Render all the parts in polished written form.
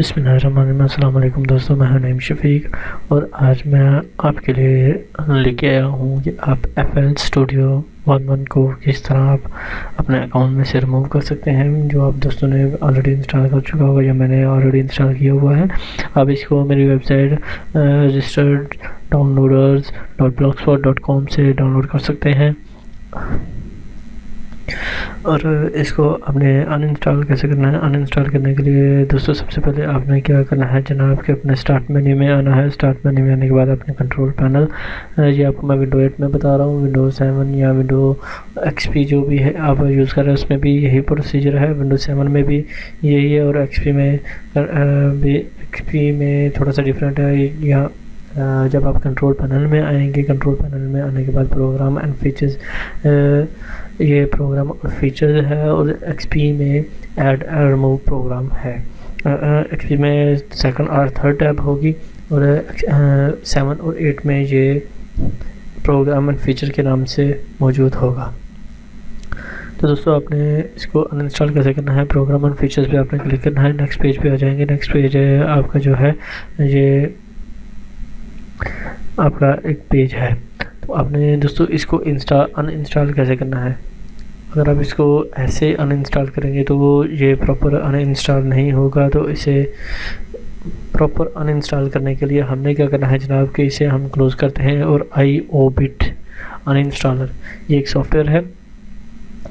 बिस्मिल्लाहिर्रहमानिर्रहीम। अस्सलाम वालेकुम दोस्तों, मैं हूं नईम शफीक और आज मैं आपके लिए लेके आया हूं कि आप FL स्टूडियो 11 को किस तरह आप अपने अकाउंट में से रिमूव कर सकते हैं, जो आप दोस्तों ने ऑलरेडी इंस्टॉल कर चुका होगा या मैंने ऑलरेडी इंस्टॉल किया हुआ है। आप इसको मेरी वेबसाइट रजिस्टर्ड डाउनलोडर्स .blogspot.com से डाउनलोड कर सकते हैं और इसको आपने अनइंस्टॉल कैसे करना है। अनइंस्टॉल करने के लिए दोस्तों सबसे पहले आपने क्या करना है, जनाब के अपने स्टार्ट मेन्यू में आना है। स्टार्ट मेन्यू में आने के बाद अपने कंट्रोल पैनल, ये आपको मैं विंडो 8 में बता रहा हूँ, विंडो 7 या विंडो XP जो भी है आप यूज़ कर रहे हैं उसमें भी यही प्रोसीजर है। विंडो 7 में भी यही है और XP में थोड़ा सा डिफरेंट है। यहाँ जब आप कंट्रोल पैनल में आएंगे, कंट्रोल पैनल में आने के बाद प्रोग्राम एंड फीचर्स, ये प्रोग्राम और फीचर्स है और XP में ऐड रिमूव प्रोग्राम है। XP में सेकंड और थर्ड टैब होगी और 7 और 8 में ये प्रोग्राम एंड फीचर के नाम से मौजूद होगा। तो दोस्तों आपने इसको अनइंस्टॉल कैसे करना है, प्रोग्राम एंड फीचर्स पे आपने क्लिक करना है। नेक्स्ट पेज पे आ जाएंगे। नेक्स्ट पेज आपका जो है ये आपका एक पेज है। तो आपने दोस्तों इसको अनइंस्टॉल कैसे करना है। अगर आप इसको ऐसे अनइंस्टॉल करेंगे तो वो ये प्रॉपर अनइंस्टॉल नहीं होगा। तो इसे प्रॉपर अनइंस्टॉल करने के लिए हमने क्या करना है जनाब कि इसे हम क्लोज़ करते हैं और iObit अनइंस्टॉलर ये एक सॉफ्टवेयर है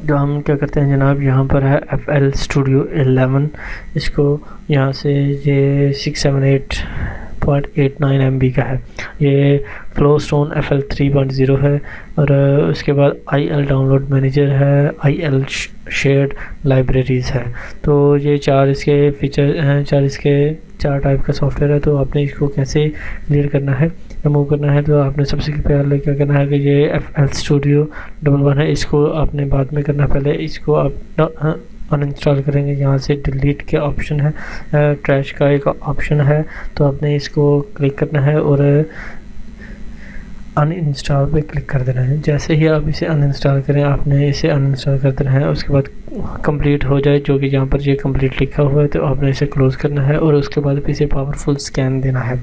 जो हम क्या करते हैं जनाब, यहाँ पर है FL Studio 11। इसको यहाँ से ये 678.89 MB का है। ये फ्लोस्टोन FL 3.0 है और उसके बाद IL डाउनलोड मैनेजर है, IL शेयर्ड लाइब्रेरीज़ है। तो ये चार इसके फीचर हैं, चार टाइप का सॉफ्टवेयर है। तो आपने इसको कैसे क्लियर करना है, रिमूव करना है, तो आपने सबसे पहले क्या करना है कि ये FL Studio 11 है, इसको आपने बाद में करना। पहले इसको आप अनइंस्टॉल करेंगे। यहाँ से डिलीट के ऑप्शन है, ट्रैश का एक ऑप्शन है, तो आपने इसको क्लिक करना है और अनइंस्टॉल पे क्लिक कर देना है। जैसे ही आप इसे अनइंस्टॉल करें आपने इसे अनइंस्टॉल कर देना है। उसके बाद कंप्लीट हो जाए, जो कि यहाँ पर ये कंप्लीट लिखा हुआ है, तो आपने इसे क्लोज़ करना है और उसके बाद इसे पावरफुल स्कैन देना है।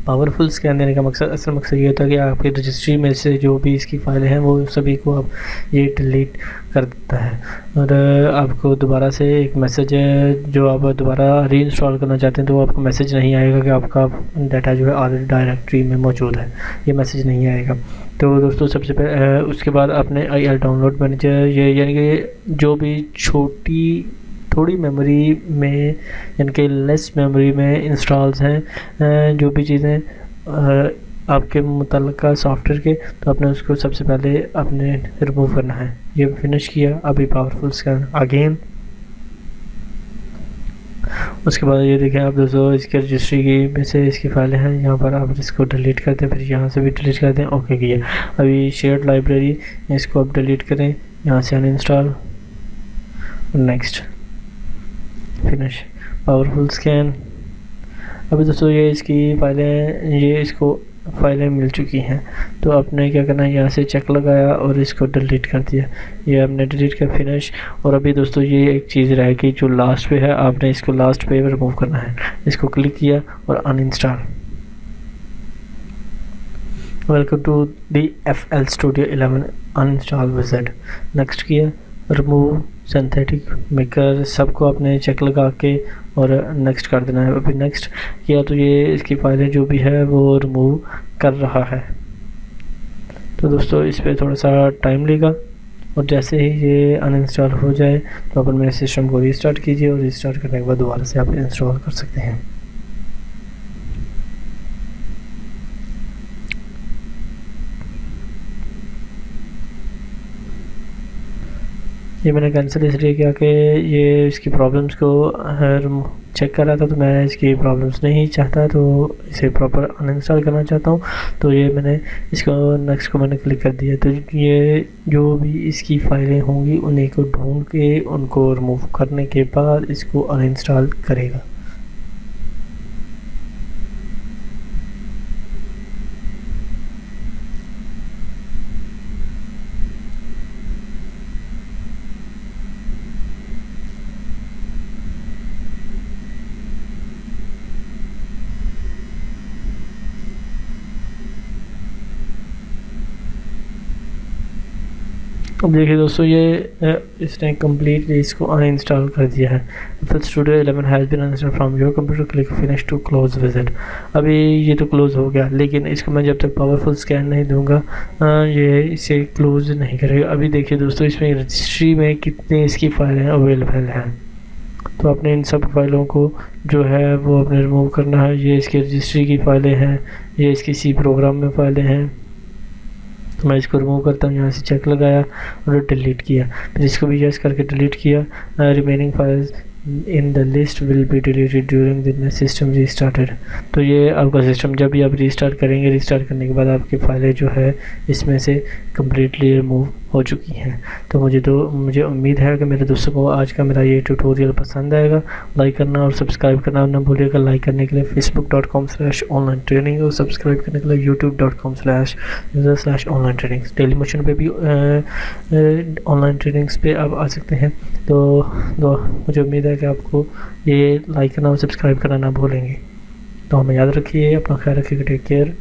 पावरफुल स्कैन देने का असल मकसद ये होता है कि आपकी रजिस्ट्री में से जो भी इसकी फाइलें हैं वो सभी को आप ये डिलीट कर देता है और आपको दोबारा से एक मैसेज है, जो आप दोबारा रीइंस्टॉल करना चाहते हैं तो आपको मैसेज नहीं आएगा कि आपका डाटा जो है ऑलरेडी डायरेक्टरी में मौजूद है, ये मैसेज नहीं आएगा। तो दोस्तों सबसे पहले उसके बाद आपने IL डाउनलोड मैनेजर, ये यानी कि जो भी थोड़ी मेमोरी में यानी कि लेस मेमोरी में इंस्टॉल्स हैं, जो भी चीज़ें आपके मुतल्लिका सॉफ्टवेयर के, तो आपने उसको सबसे पहले आपने रिमूव करना है। ये फिनिश किया, अभी पावरफुल स्कैन अगेन। उसके बाद ये देखें आप दोस्तों, इसके रजिस्ट्री की में से इसकी फाइलें हैं, यहाँ पर आप इसको डिलीट करते हैं, फिर यहाँ से भी डिलीट करते हैं। ओके किया। अभी शेयर्ड लाइब्रेरी, इसको आप डिलीट करें, यहाँ से uninstall, next, finish, powerful scan. अभी दोस्तों ये इसकी फाइलें, ये इसको फाइलें मिल चुकी हैं। तो आपने क्या करना है, यहाँ से चेक लगाया और इसको डिलीट कर दिया। ये आपने डिलीट कर, फिनिश। और अभी दोस्तों ये एक चीज़ रह गई जो लास्ट पे है, आपने इसको लास्ट पे रिमूव करना है। इसको क्लिक किया और uninstall. Welcome to the FL Studio 11 uninstall wizard. Next किया, रिमूव सिंथेटिक मेकर, सबको आपने चेक लगा के और नेक्स्ट कर देना है। अभी नेक्स्ट किया तो ये इसकी फाइलें जो भी है वो रिमूव कर रहा है। तो दोस्तों इस पर थोड़ा सा टाइम लेगा और जैसे ही ये अनइंस्टॉल हो जाए तो अपन मेरे सिस्टम को रीस्टार्ट कीजिए और रीस्टार्ट करने के बाद दोबारा से आप इंस्टॉल कर सकते हैं। ये मैंने कैंसिल इसलिए किया कि ये इसकी प्रॉब्लम्स को चेक कर रहा था, तो मैं इसकी प्रॉब्लम्स नहीं चाहता, तो इसे प्रॉपर अनइंस्टॉल करना चाहता हूँ। तो ये मैंने इसको नेक्स्ट को मैंने क्लिक कर दिया। तो ये जो भी इसकी फाइलें होंगी उन्हीं को ढूंढ के उनको रिमूव करने के बाद इसको अनइंस्टॉल करेगा। अब देखिए दोस्तों ये इसने कम्प्लीटली इसको अनइंस्टॉल कर दिया है। फिर studio 11 has been uninstalled from your computer, click finish to close visit. अभी ये तो क्लोज़ हो गया, लेकिन इसको मैं जब तक पावरफुल स्कैन नहीं दूंगा ये इसे क्लोज़ नहीं करेगा। अभी देखिए दोस्तों इसमें रजिस्ट्री में कितनी इसकी फाइलें अवेलेबल हैं, तो आपने इन सब फाइलों को जो है वो अपने रिमूव करना है। ये इसकी रजिस्ट्री की फ़ाइलें हैं, ये इसकी सी प्रोग्राम में फ़ाइलें हैं। तो मैं इसको रिमूव करता हूँ, यहाँ से चेक लगाया और डिलीट किया, फिर इसको भी यस करके डिलीट किया। Remaining files in the list will be deleted during the system restarted. तो ये आपका सिस्टम जब भी आप रीस्टार्ट करेंगे, रीस्टार्ट करने के बाद आपकी फाइलें जो है इसमें से कम्प्लीटली रिमूव हो चुकी हैं। तो मुझे उम्मीद है कि मेरे दोस्तों को आज का मेरा ये ट्यूटोरियल पसंद आएगा। लाइक करना और सब्सक्राइब करना ना भूलिएगा। लाइक करने के लिए facebook.com/online training और सब्सक्राइब करने के लिए youtube.com/user/online trainings। डेली मोशन पे भी ऑनलाइन ट्रेनिंग्स पे आप आ सकते हैं। तो मुझे उम्मीद है कि आपको ये लाइक करना और सब्सक्राइब करना ना भूलेंगे। तो हमें याद रखिए, अपना ख्याल रखिएगा। Take care.